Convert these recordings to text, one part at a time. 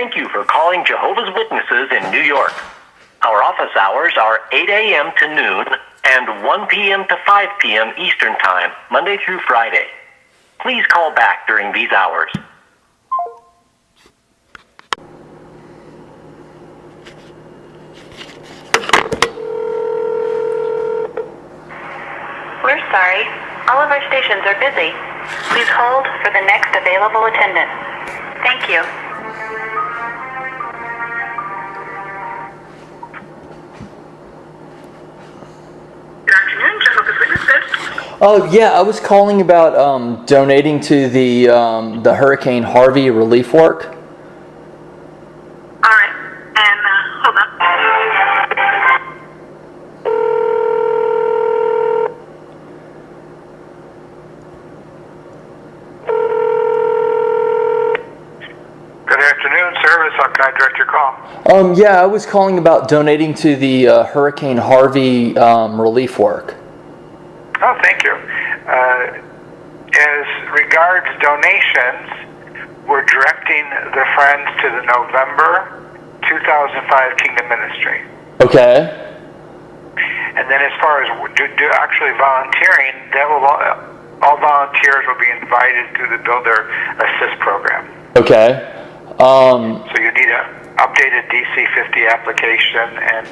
Thank you for calling Jehovah's Witnesses in New York. Our office hours are 8 a.m. to noon and 1 p.m. to 5 p.m. Eastern Time, Monday through Friday. Please call back during these hours. We're sorry. All of our stations are busy. Please hold for the next available attendant. Thank you. Good afternoon, Jehovah's Witnesses. Oh yeah, I was calling about donating to the Hurricane Harvey relief work. All right, and hold on. Good afternoon, service. How can I direct your call? Yeah, I was calling about donating to the Hurricane Harvey relief work. Oh, thank you. As regards donations, we're directing the friends to the November 2005 Kingdom Ministry. Okay. And then as far as actually volunteering, that will all volunteers will be invited to the Builder Assist program. Okay. So you need an updated DC-50 application and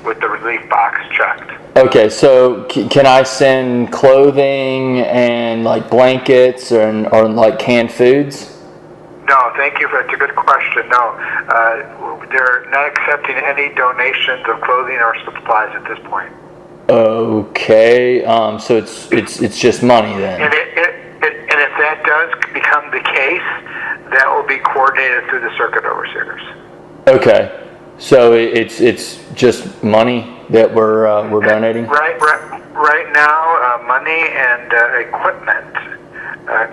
with the relief box checked. Okay, so can I send clothing and like blankets or like canned foods? No, thank you. That's a good question. No, they're not accepting any donations of clothing or supplies at this point. Okay, so it's just money then. And if that does become the case, that will be coordinated through the circuit overseers. Okay, so it's just money that we're donating. Right now, money and equipment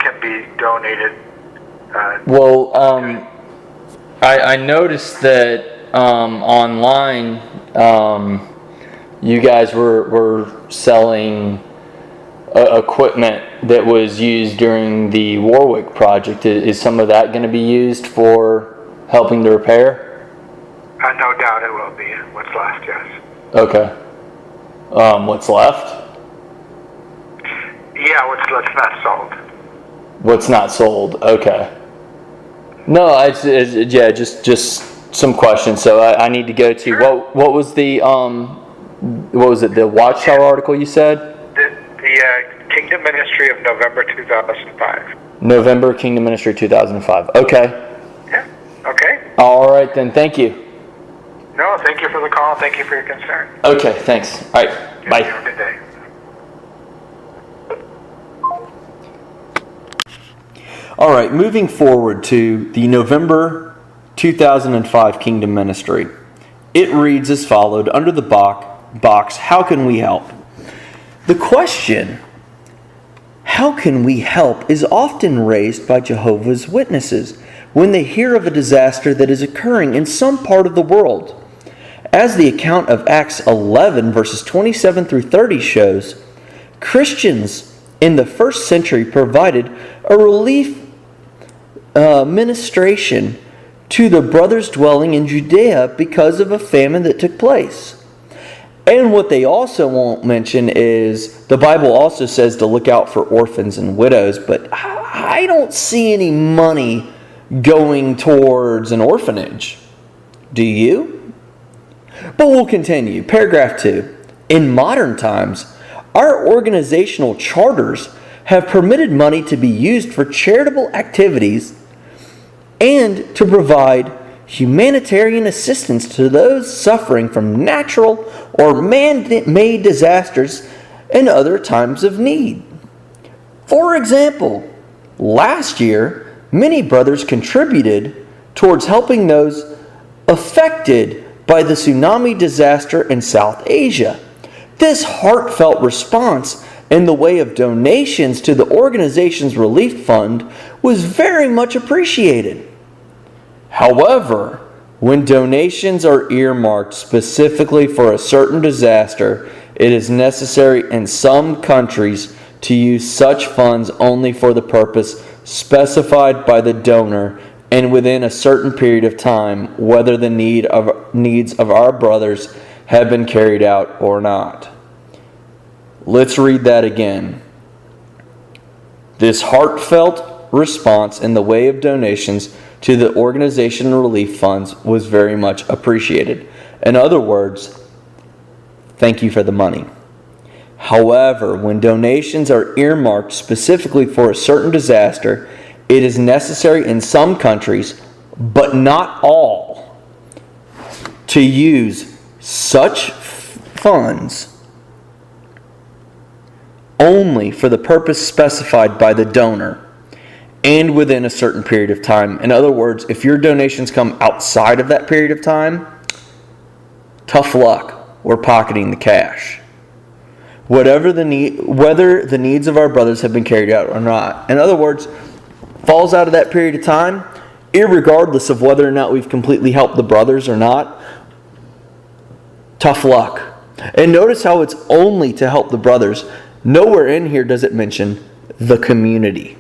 can be donated. I noticed that online you guys were selling equipment that was used during the Warwick project. Is some of that going to be used for helping to repair? No doubt it will be. What's left, yes. Okay. What's left? Yeah, what's not sold. What's not sold? Okay. No, it's just some questions. So I need to go to Sure. what was the the Watchtower article you said? The Kingdom Ministry of November 2005. November Kingdom Ministry 2005. Okay. Yeah. Okay. All right then. Thank you. No, thank you for the call. Thank you for your concern. Okay. Thanks. All right. Bye. Have a good day. All right. Moving forward to the November 2005 Kingdom Ministry. It reads as followed under the box, how can we help? The question, how can we help, is often raised by Jehovah's Witnesses when they hear of a disaster that is occurring in some part of the world. As the account of Acts 11 verses 27 through 30 shows, Christians in the first century provided a relief ministration to the brothers dwelling in Judea because of a famine that took place. And what they also won't mention is the Bible also says to look out for orphans and widows, but I don't see any money going towards an orphanage. Do you? But we'll continue. Paragraph 2. In modern times, our organizational charters have permitted money to be used for charitable activities and to provide humanitarian assistance to those suffering from natural or man-made disasters and other times of need. For example, last year, many brothers contributed towards helping those affected by the tsunami disaster in South Asia. This heartfelt response in the way of donations to the organization's relief fund was very much appreciated. However, when donations are earmarked specifically for a certain disaster, it is necessary in some countries to use such funds only for the purpose specified by the donor and within a certain period of time, whether the needs of our brothers have been carried out or not. Let's read that again. This heartfelt response in the way of donations to the organization and relief funds was very much appreciated. In other words, thank you for the money. However, when donations are earmarked specifically for a certain disaster, it is necessary in some countries, but not all, to use such funds only for the purpose specified by the donor and within a certain period of time. In other words, if your donations come outside of that period of time, tough luck, we're pocketing the cash. Whether the needs of our brothers have been carried out or not. In other words, falls out of that period of time, irregardless of whether or not we've completely helped the brothers or not, tough luck. And notice how it's only to help the brothers. Nowhere in here does it mention the community.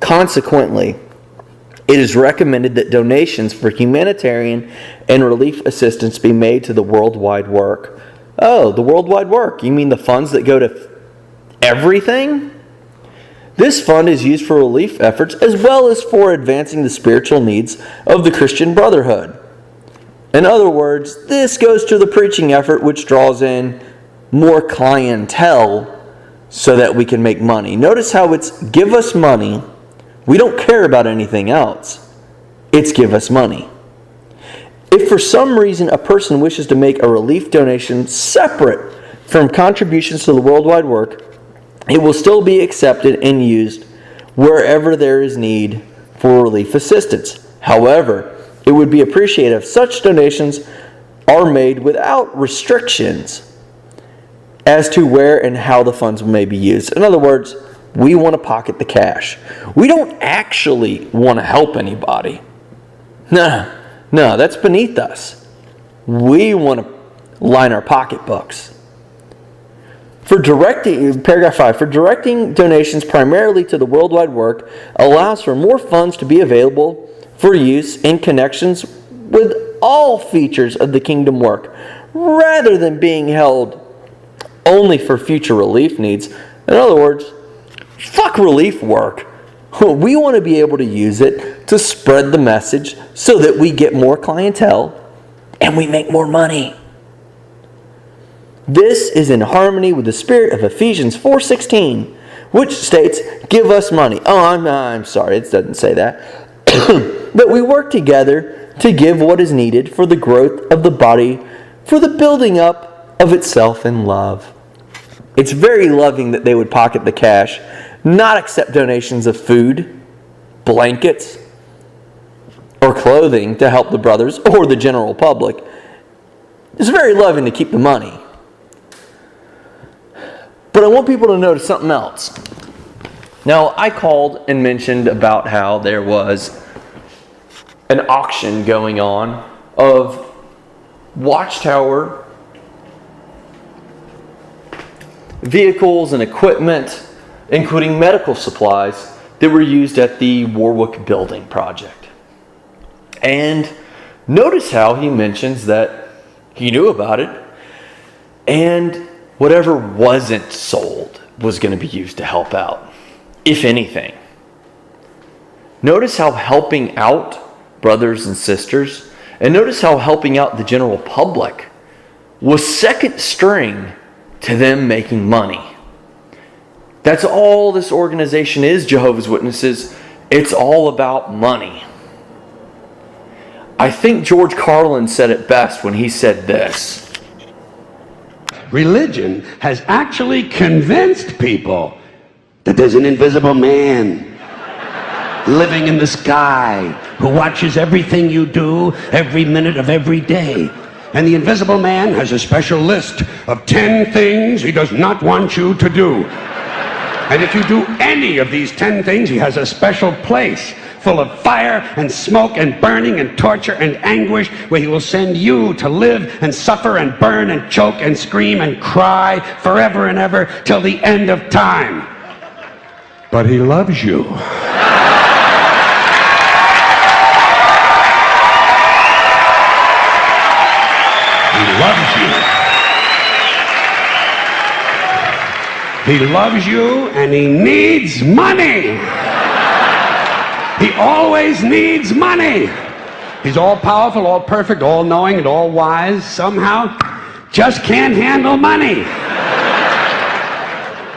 Consequently, it is recommended that donations for humanitarian and relief assistance be made to the worldwide work. Oh, the worldwide work. You mean the funds that go to everything? This fund is used for relief efforts as well as for advancing the spiritual needs of the Christian brotherhood. In other words, this goes to the preaching effort, which draws in more clientele so that we can make money. Notice how it's give us money. We don't care about anything else. It's give us money. If for some reason a person wishes to make a relief donation separate from contributions to the worldwide work, it will still be accepted and used wherever there is need for relief assistance. However, it would be appreciated if such donations are made without restrictions as to where and how the funds may be used. In other words, we want to pocket the cash. We don't actually want to help anybody. No, that's beneath us. We want to line our pocketbooks. Paragraph 5, for directing donations primarily to the worldwide work allows for more funds to be available for use in connections with all features of the kingdom work, rather than being held only for future relief needs. In other words, fuck relief work. We want to be able to use it to spread the message so that we get more clientele and we make more money. This is in harmony with the spirit of Ephesians 4:16, which states, give us money. Oh, I'm sorry, it doesn't say that. But we work together to give what is needed for the growth of the body, for the building up of itself in love. It's very loving that they would pocket the cash, not accept donations of food, blankets, or clothing to help the brothers or the general public. It's very loving to keep the money. But I want people to notice something else. Now, I called and mentioned about how there was an auction going on of Watchtower vehicles and equipment, including medical supplies, that were used at the Warwick Building Project. And notice how he mentions that he knew about it, and whatever wasn't sold was going to be used to help out, if anything. Notice how helping out brothers and sisters, and notice how helping out the general public was second string to them making money. That's all this organization is, Jehovah's Witnesses. It's all about money. I think George Carlin said it best when he said this. Religion has actually convinced people that there's an invisible man living in the sky who watches everything you do every minute of every day. And the invisible man has a special list of 10 things he does not want you to do. And if you do any of these 10 things, he has a special place full of fire and smoke and burning and torture and anguish, where he will send you to live and suffer and burn and choke and scream and cry forever and ever till the end of time. But he loves you. loves you. He loves you and he needs money. He always needs money. He's all powerful, all perfect, all knowing, and all wise. Somehow, just can't handle money.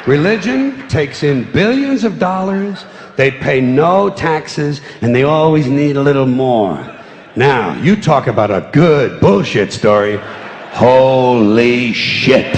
Religion takes in billions of dollars. They pay no taxes, and they always need a little more. Now, you talk about a good bullshit story. Holy shit.